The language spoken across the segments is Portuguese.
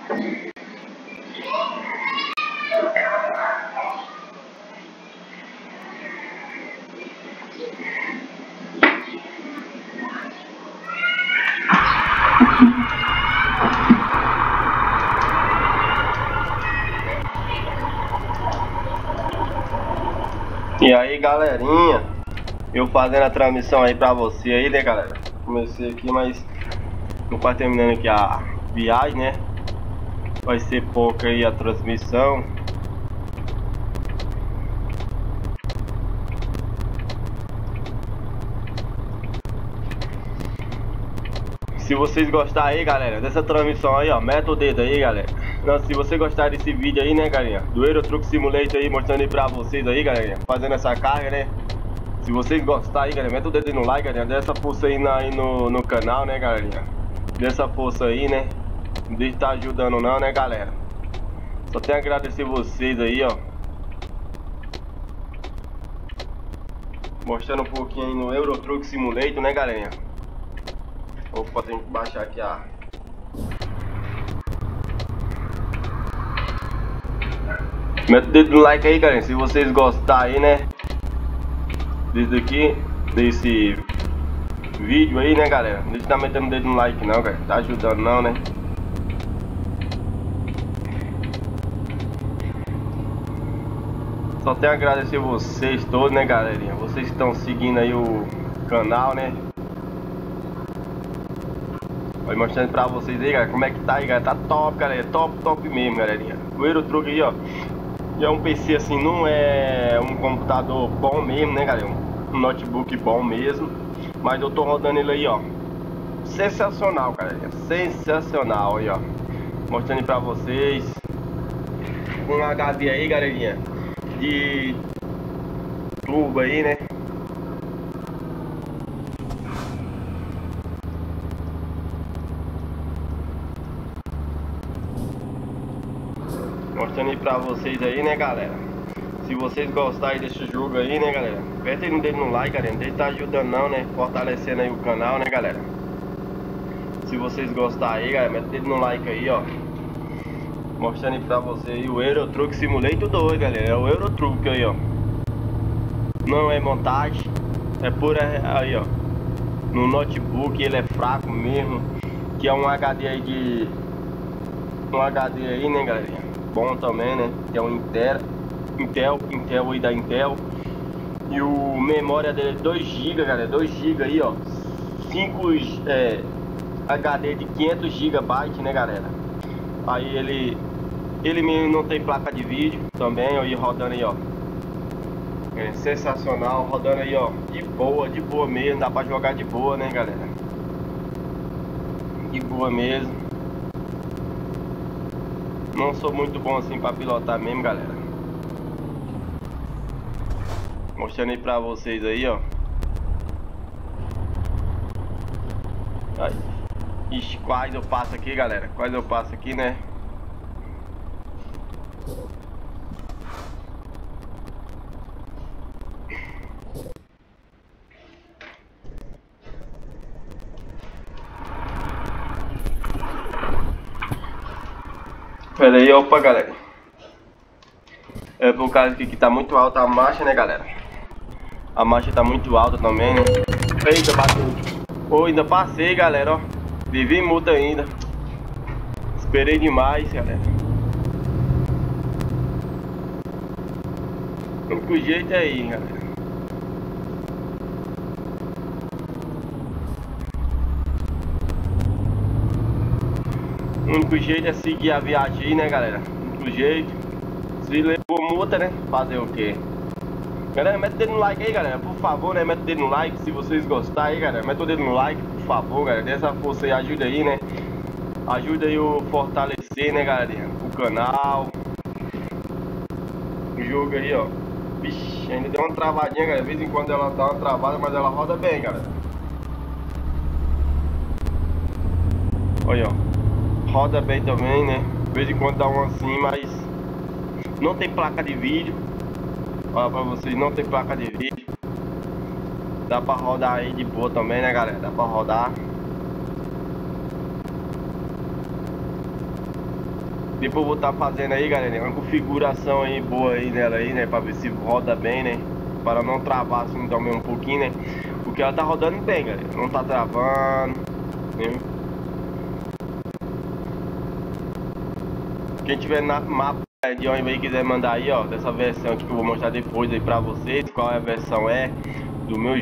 E aí, galerinha, eu fazendo a transmissão aí pra você aí, né, galera? Comecei aqui, mas não tá terminando aqui a viagem, né? Vai ser pouca aí a transmissão. Se vocês gostarem aí, galera, dessa transmissão aí, ó, meta o dedo aí, galera. Não, se você gostar desse vídeo aí, né, galerinha, do Euro Truck Simulator aí, mostrando aí pra vocês aí, galerinha, fazendo essa carga, né? Se vocês gostarem aí, galera, meta o dedo aí no like, galerinha, dê essa força aí, no canal, né, galerinha. Dê essa força aí, né? Não deixe de estar ajudando não, né, galera. Só tenho a agradecer vocês aí, ó. Mostrando um pouquinho aí no Euro Truck Simulator, né, galerinha. Opa, tem que baixar aqui a... Mete o dedo no like aí, galera, se vocês gostarem aí, né, desse vídeo aí, né, galera. Não deixa de estar metendo o dedo no like não, galera, tá ajudando não, né. Só tenho a agradecer vocês todos, né, galerinha. Vocês que estão seguindo aí o canal, né. Vai mostrando pra vocês aí, galera, como é que tá aí, galera. Tá top, galera, top mesmo, galerinha. O Euro Truck aí, ó, é um PC assim, não é um computador bom mesmo, né, galera, um notebook bom mesmo, mas eu tô rodando ele aí, ó, sensacional, galera, sensacional aí, ó, mostrando pra vocês, com um HD aí, galerinha, de turbo aí, né. Mostrando aí pra vocês aí, né, galera. Se vocês gostarem desse jogo aí, né, galera, apertem o dedo no like, galera. Não deixe de estar ajudando não, né, fortalecendo aí o canal, né, galera. Se vocês gostarem aí, galera, mete o dedo no like aí, ó. Mostrando aí pra vocês aí o Euro Truck Simulator 2, galera. É o Euro Truck aí, ó. Não é montagem, é pura aí, ó. No notebook ele é fraco mesmo, que é um HD aí de... Um HD aí, né, galerinha, bom também, né, que é um Intel aí da Intel. E o memória dele é 2 GB, galera, 2 GB aí, ó. 5 HD de 500 GB, né, galera. Aí ele mesmo não tem placa de vídeo também, ó, e rodando aí, ó. É sensacional, rodando aí, ó, de boa mesmo, dá pra jogar de boa, né, galera. De boa mesmo. Não sou muito bom assim pra pilotar mesmo, galera. Mostrando aí pra vocês aí, ó. Aí. Ixi, quase eu passo aqui, galera. Quase eu passo aqui, né? Pera aí, opa, galera. É por causa que tá muito alta a marcha, né, galera? A marcha tá muito alta também, né? Eita, bateu. Pô, ainda passei, galera, ó. Vivi multa ainda. Esperei demais, galera. O único jeito é ir, galera. O único jeito é seguir a viagem aí, né, galera? O único jeito. Se levou multa, né? Fazer o quê? Galera, mete o dedo no like aí, galera. Por favor, né? Mete o dedo no like. Se vocês gostarem aí, galera, mete o dedo no like, por favor, galera. Dê essa força aí, ajuda aí, né? Ajuda aí o fortalecer, né, galerinha? O canal. O jogo aí, ó. Vixe, ainda deu uma travadinha, galera. De vez em quando ela dá uma travada, mas ela roda bem, galera. Olha, ó. Roda bem também, né? De vez em quando dá um assim, mas não tem placa de vídeo. Olha pra vocês, não tem placa de vídeo. Dá pra rodar aí de boa também, né, galera? Dá pra rodar. Depois eu vou estar fazendo aí, galera, uma configuração aí boa aí nela aí, né? Pra ver se roda bem, né? Para não travar assim também um pouquinho, né? Porque ela tá rodando bem, galera. Não tá travando, né? Quem tiver na mapa de onde aí quiser mandar aí, ó, dessa versão aqui que eu vou mostrar depois aí pra vocês, qual é a versão do meu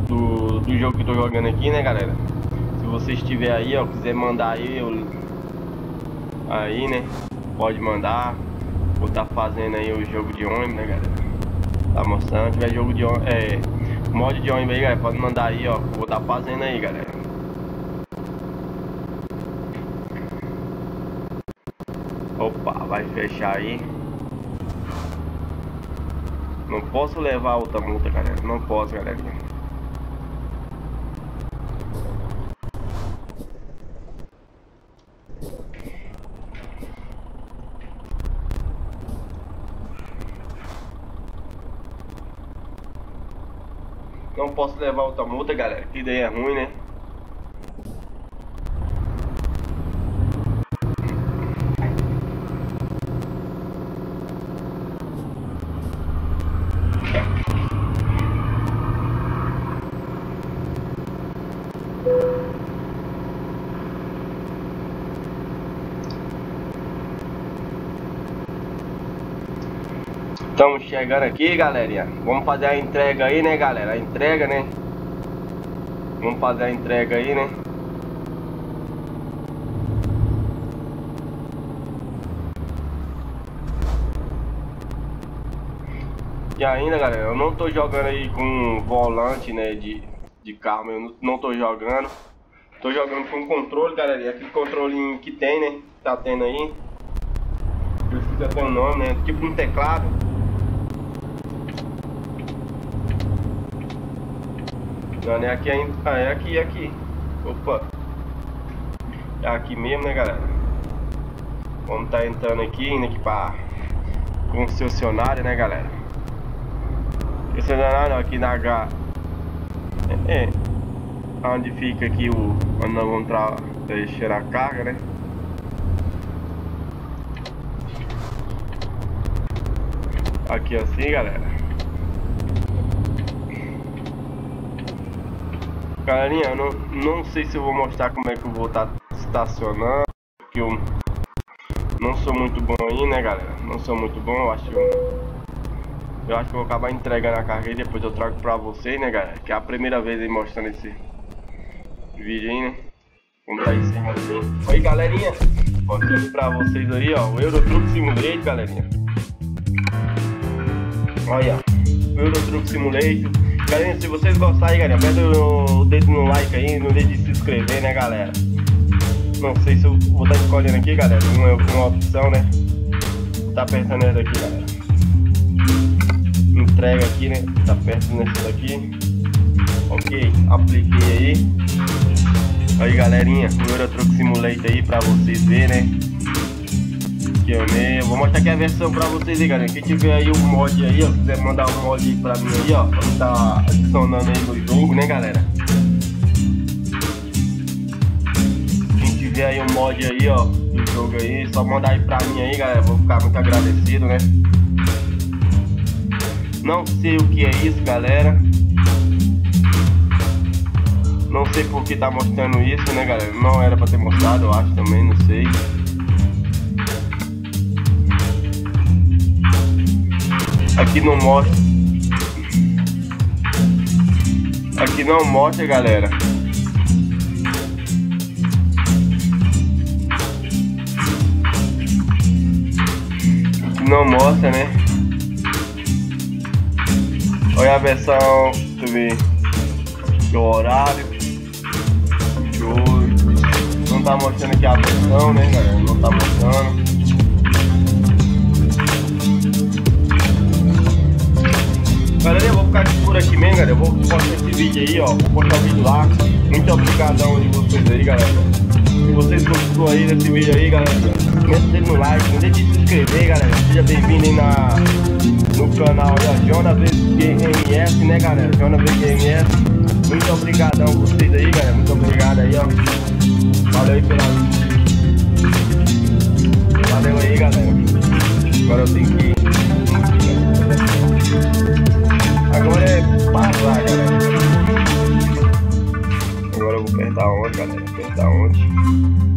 do jogo que eu tô jogando aqui, né, galera? Se você estiver aí, ó, quiser mandar aí, né, pode mandar. Vou estar fazendo aí o jogo de ônibus, né, galera? Tá mostrando, se tiver jogo de ônibus, mod de ônibus aí, galera, pode mandar aí, ó, vou estar fazendo aí, galera. Opa, vai fechar aí. Não posso levar outra multa, galera. Não posso, galerinha. Não posso levar outra multa, galera. Que daí é ruim, né? Estamos chegando aqui, galerinha. Vamos fazer a entrega aí, né, galera? A entrega, né? Vamos fazer a entrega aí, né? E ainda, galera, eu não tô jogando aí com volante, né, de carro. Eu não tô jogando. Tô jogando com controle, galera. E aquele controlinho que tem, né? Tá tendo aí. Eu esqueci até o nome, né? Tipo um teclado. Não, é aqui ainda. Ah, é aqui, é aqui. Opa. É aqui mesmo, né, galera? Vamos tá entrando aqui, indo aqui pra concessionária, né, galera? Concessionária aqui na H. Onde fica aqui onde nós vamos deixar a carga, né? Aqui assim, galera. Galerinha, eu não sei se eu vou mostrar como é que eu vou estar estacionando, porque eu não sou muito bom aí, né, galera? Não sou muito bom, eu acho que eu vou acabar entregando a carga e depois eu trago pra vocês, né, galera? Que é a primeira vez aí mostrando esse vídeo aí, né? Vamos tá encerrando assim. Oi, galerinha, mostrando pra vocês aí, ó, o Euro Truck Simulator, galerinha. Olha, o Euro Truck Simulator. Galera, se vocês gostarem, galera, aperta o dedo no like aí, no dedo de se inscrever, né, galera? Não sei se eu vou estar escolhendo aqui, galera, uma opção, né? Vou estar apertando essa daqui, galera. Entrega aqui, né? Tá apertando essa daqui. Ok, apliquei aí. Aí, galerinha, o Euro Truck Simulator aí pra vocês verem, né? Eu vou mostrar aqui a versão pra vocês aí, galera. Quem tiver aí o mod aí, ó, quiser mandar um mod aí pra mim aí, ó, pra eu tá adicionando aí no jogo, né, galera? Quem tiver aí um mod aí, ó, do jogo aí, só mandar aí pra mim aí, galera. Vou ficar muito agradecido, né? Não sei o que é isso, galera. Não sei por que tá mostrando isso, né, galera? Não era pra ter mostrado, eu acho também, não sei. Aqui não mostra. Aqui não mostra, galera. Aqui não mostra, né? Olha a versão, deixa eu ver o horário de hoje. Não tá mostrando aqui a versão, né, galera? Não tá mostrando. Galera, eu vou ficar por aqui mesmo, galera. Eu vou postar esse vídeo aí, ó. Vou postar o vídeo lá. Muito obrigadão de vocês aí, galera. Se vocês gostaram aí desse vídeo aí, galera, deixa no like, não deixe de se inscrever, galera. Seja bem-vindo aí no canal aí, ó, Jonas VGMS, né, galera? Jonas VGMS. Muito obrigadão vocês aí, galera. Muito obrigado aí, ó. Valeu aí pela eu tenho que ir. Agora é passar, galera. Agora eu vou apertar onde, galera? Apertar onde?